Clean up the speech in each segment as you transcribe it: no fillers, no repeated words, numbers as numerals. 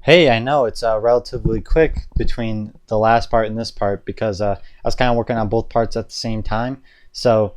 Hey, I know it's relatively quick between the last part and this part because I was kind of working on both parts at the same time. So,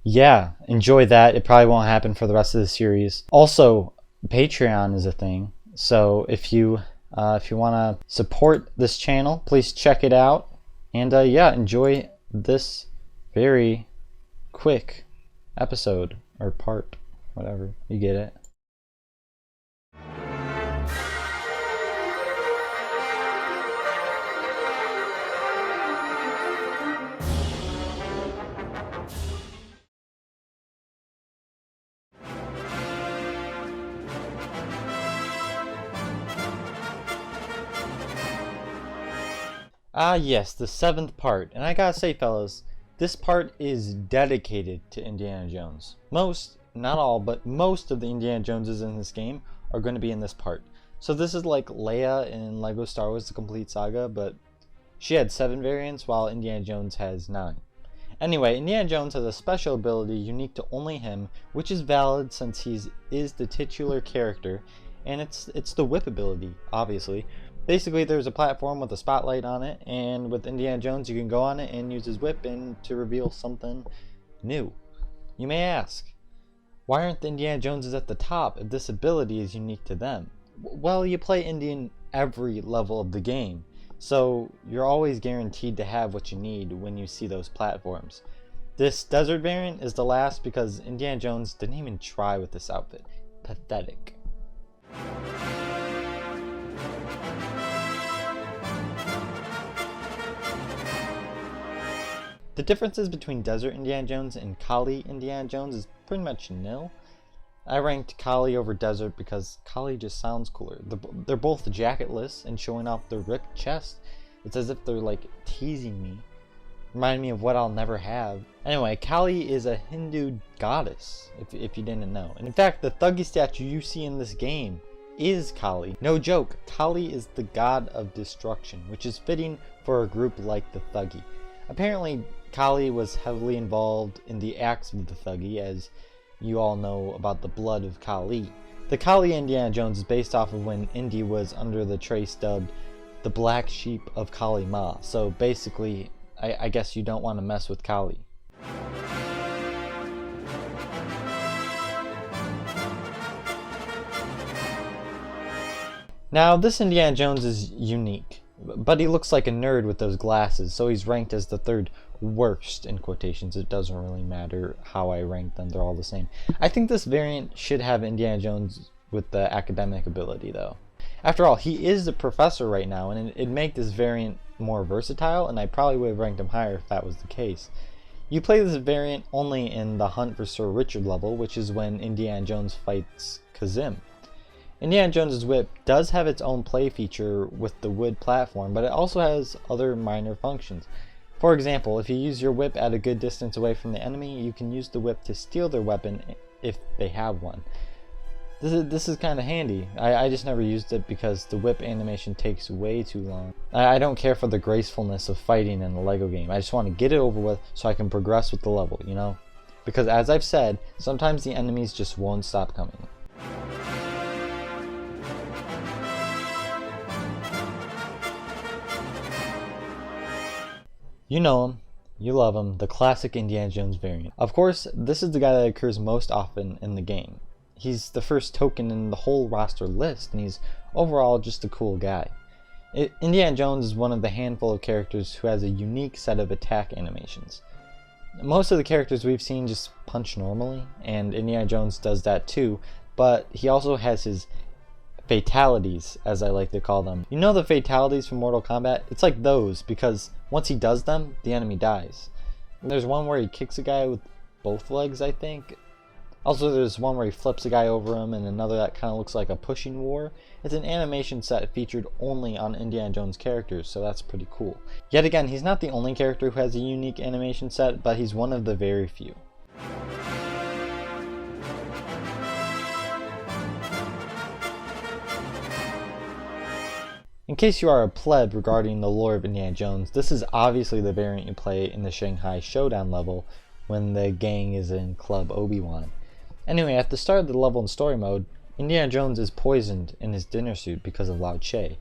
yeah, enjoy that. It probably won't happen for the rest of the series. Also, Patreon is a thing. So, if you want to support this channel, please check it out. And yeah, enjoy this very quick episode or part, whatever. You get it. Ah, yes, the seventh part. And I gotta say, fellas, this part is dedicated to Indiana Jones. Most, not all, but most of the Indiana Joneses in this game are going to be in this part. So this is like Leia in Lego Star Wars The Complete Saga, but she had 7 variants while Indiana Jones has 9. Anyway, Indiana Jones has a special ability unique to only him, which is valid since he is the titular character, and it's the whip ability, obviously. Basically, there's a platform with a spotlight on it, and with Indiana Jones, you can go on it and use his whip and to reveal something new. You may ask, why aren't the Indiana Joneses at the top if this ability is unique to them? Well, you play Indy in every level of the game, so you're always guaranteed to have what you need when you see those platforms. This desert variant is the last because Indiana Jones didn't even try with this outfit. Pathetic. The differences between Desert Indiana Jones and Collie Indiana Jones is pretty much nil. I ranked Collie over Desert because Collie just sounds cooler. They're both jacketless and showing off their ripped chest. It's as if they're like teasing me. Remind me of what I'll never have. Anyway, Collie is a Hindu goddess, if you didn't know. And in fact, the Thuggy statue you see in this game is Collie. No joke, Collie is the god of destruction, which is fitting for a group like the Thuggy. Apparently, Collie was heavily involved in the acts of the Thuggy, as you all know about the blood of Collie. The Collie Indiana Jones is based off of when Indy was under the trace dubbed the Black Sheep of Collie Ma. So basically, I guess you don't want to mess with Collie. Now, this Indiana Jones is unique, but he looks like a nerd with those glasses, so he's ranked as the third worst in quotations. It doesn't really matter how I rank them, they're all the same. I think this variant should have Indiana Jones with the academic ability though. After all, he is a professor right now, and it'd make this variant more versatile, and I probably would have ranked him higher if that was the case. You play this variant only in the Hunt for Sir Richard level, which is when Indiana Jones fights Kazim. Indiana Jones's whip does have its own play feature with the wood platform, but it also has other minor functions. For example, if you use your whip at a good distance away from the enemy, you can use the whip to steal their weapon if they have one. This is kind of handy. I just never used it because the whip animation takes way too long. I don't care for the gracefulness of fighting in a Lego game. I just want to get it over with so I can progress with the level, you know? Because as I've said, sometimes the enemies just won't stop coming. You know him, you love him, the classic Indiana Jones variant. Of course, this is the guy that occurs most often in the game. He's the first token in the whole roster list, and he's overall just a cool guy. Indiana Jones is one of the handful of characters who has a unique set of attack animations. Most of the characters we've seen just punch normally, and Indiana Jones does that too, but he also has his fatalities, as I like to call them. You know the fatalities from Mortal Kombat? It's like those, because once he does them, the enemy dies. And there's one where he kicks a guy with both legs, I think. Also, there's one where he flips a guy over him, and another that kind of looks like a pushing war. It's an animation set featured only on Indiana Jones characters, so that's pretty cool. Yet again, he's not the only character who has a unique animation set, but he's one of the very few. In case you are a pleb regarding the lore of Indiana Jones, this is obviously the variant you play in the Shanghai Showdown level when the gang is in Club Obi-Wan. Anyway, at the start of the level in story mode, Indiana Jones is poisoned in his dinner suit because of Lao Che.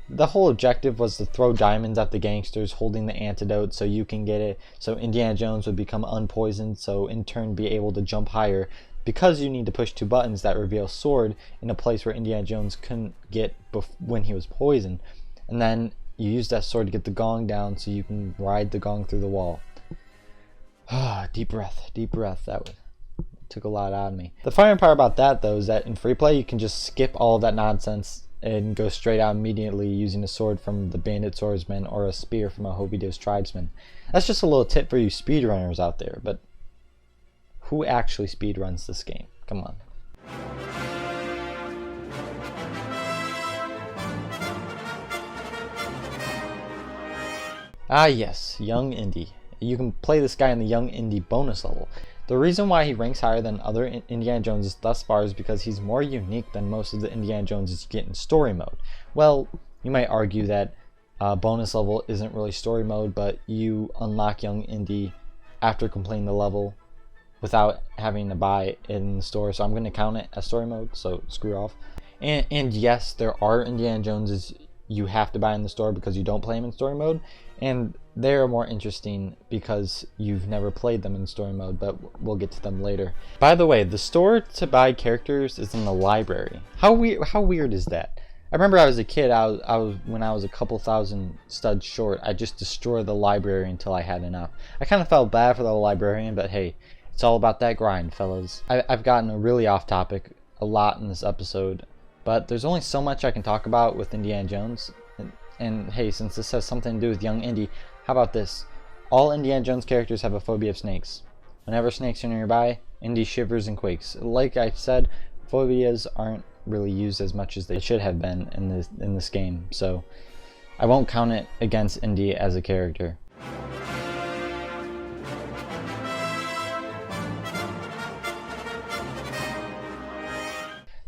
The whole objective was to throw diamonds at the gangsters holding the antidote so you can get it, so Indiana Jones would become unpoisoned, so in turn be able to jump higher, because you need to push 2 buttons that reveal sword in a place where Indiana Jones couldn't get when he was poisoned. And then you use that sword to get the gong down so you can ride the gong through the wall. Deep breath, deep breath. That took a lot out of me. The funny part about that, though, is that in free play you can just skip all of that nonsense and go straight out immediately using a sword from the bandit swordsman or a spear from a Hobidos tribesman. That's just a little tip for you speedrunners out there, but who actually speedruns this game? Come on. Ah yes, Young Indy. You can play this guy in the Young Indy bonus level. The reason why he ranks higher than other Indiana Joneses thus far is because he's more unique than most of the Indiana Joneses you get in story mode. Well, you might argue that bonus level isn't really story mode, but you unlock Young Indy after completing the level without having to buy it in the store, so I'm going to count it as story mode, so screw off. And yes, there are Indiana Joneses you have to buy in the store because you don't play them in story mode, and they're more interesting because you've never played them in story mode, but we'll get to them later. By the way, the store to buy characters is in the library. How weird is that? I remember I was a kid, when I was a couple thousand studs short, I just destroyed the library until I had enough. I kind of felt bad for the librarian, but hey, it's all about that grind, fellas. I've gotten really off topic a lot in this episode, but there's only so much I can talk about with Indiana Jones. And hey, since this has something to do with Young Indy, how about this? All Indiana Jones characters have a phobia of snakes. Whenever snakes are nearby, Indy shivers and quakes. Like I said, phobias aren't really used as much as they should have been in this game, so I won't count it against Indy as a character.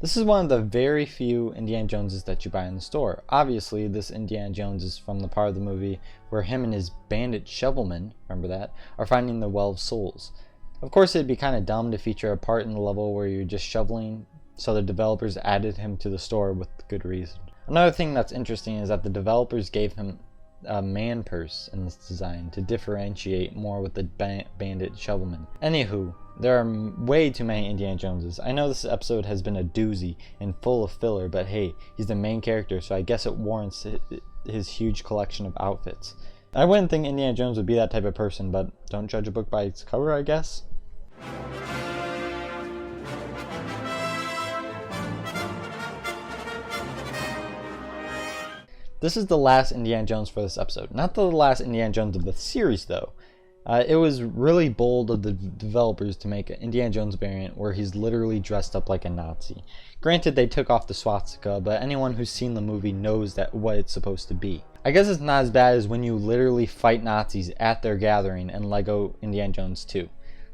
This is one of the very few Indiana Joneses that you buy in the store. Obviously, this Indiana Jones is from the part of the movie where him and his bandit shovelman, remember that, are finding the Well of Souls. Of course, it'd be kind of dumb to feature a part in the level where you're just shoveling, so the developers added him to the store with good reason. Another thing that's interesting is that the developers gave him a man purse in this design to differentiate more with the bandit shovelman. Anywho, there are way too many Indiana Joneses. I know this episode has been a doozy and full of filler, but hey, he's the main character, so I guess it warrants his huge collection of outfits. I wouldn't think Indiana Jones would be that type of person, but don't judge a book by its cover, I guess. This is the last Indiana Jones for this episode. Not the last Indiana Jones of the series, though. It was really bold of the developers to make an Indiana Jones variant where he's literally dressed up like a Nazi. Granted, they took off the swastika, but anyone who's seen the movie knows what it's supposed to be. I guess it's not as bad as when you literally fight Nazis at their gathering in LEGO Indiana Jones 2.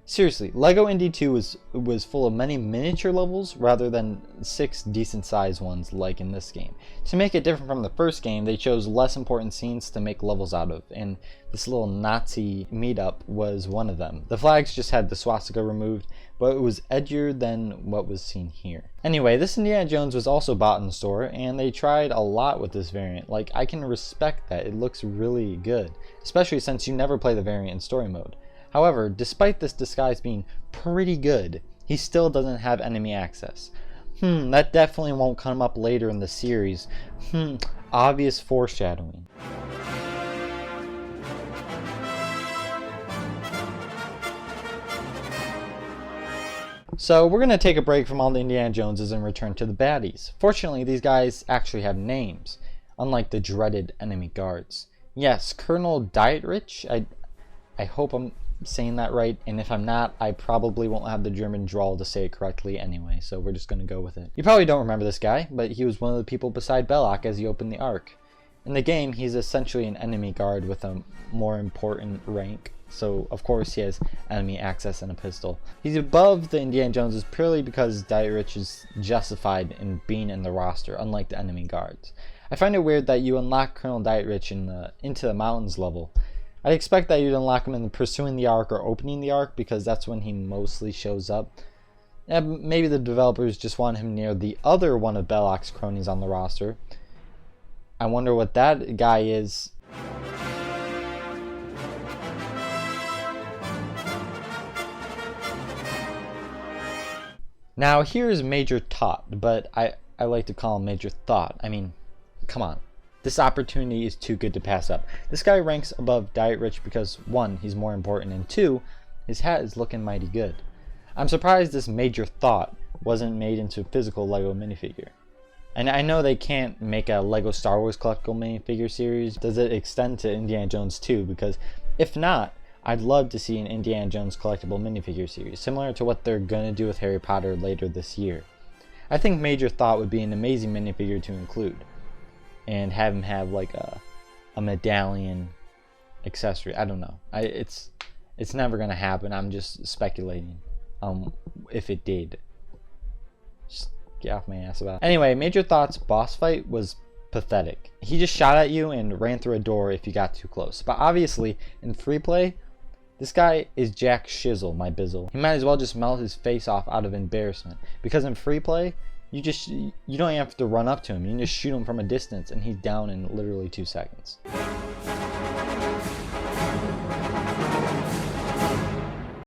Seriously, LEGO Indy 2 was full of many miniature levels rather than 6 decent sized ones like in this game. To make it different from the first game, they chose less important scenes to make levels out of, and this little Nazi meetup was one of them. The flags just had the swastika removed, but it was edgier than what was seen here. Anyway, this Indiana Jones was also bought in the store, and they tried a lot with this variant. Like, I can respect that. It looks really good, especially since you never play the variant in story mode. However, despite this disguise being pretty good, he still doesn't have enemy access. That definitely won't come up later in the series. Obvious foreshadowing. So we're going to take a break from all the Indiana Joneses and return to the baddies. Fortunately, these guys actually have names, unlike the dreaded enemy guards. Yes, Colonel Dietrich, I hope I'm saying that right, and if I'm not, I probably won't have the German drawl to say it correctly anyway, so we're just going to go with it. You probably don't remember this guy, but he was one of the people beside Belloc as he opened the Ark. In the game, he's essentially an enemy guard with a more important rank, so of course he has enemy access and a pistol. He's above the Indiana Joneses purely because Dietrich is justified in being in the roster, unlike the enemy guards. I find it weird that you unlock Colonel Dietrich in the Into the Mountains level. I expect that you'd unlock him in Pursuing the Ark or Opening the Ark because that's when he mostly shows up. Maybe the developers just want him near the other one of Belloc's cronies on the roster. I wonder what that guy is. Now here's Major Toht, but I like to call him Major Thought. I mean, come on. This opportunity is too good to pass up. This guy ranks above Dietrich because 1, he's more important, and 2, his hat is looking mighty good. I'm surprised this Major Thought wasn't made into a physical LEGO minifigure. And I know they can't make a LEGO Star Wars collectible minifigure series. Does it extend to Indiana Jones too? Because if not, I'd love to see an Indiana Jones collectible minifigure series, similar to what they're going to do with Harry Potter later this year. I think Major Thought would be an amazing minifigure to include. And have him have like a medallion accessory. I don't know. It's never going to happen. I'm just speculating. If it did. Just get off my ass about it. Anyway, Major Thought's boss fight was pathetic. He just shot at you and ran through a door if you got too close. But obviously, in free play, this guy is Jack Shizzle, my bizzle. He might as well just melt his face off out of embarrassment. Because in free play, you don't even have to run up to him. You can just shoot him from a distance and he's down in literally 2 seconds.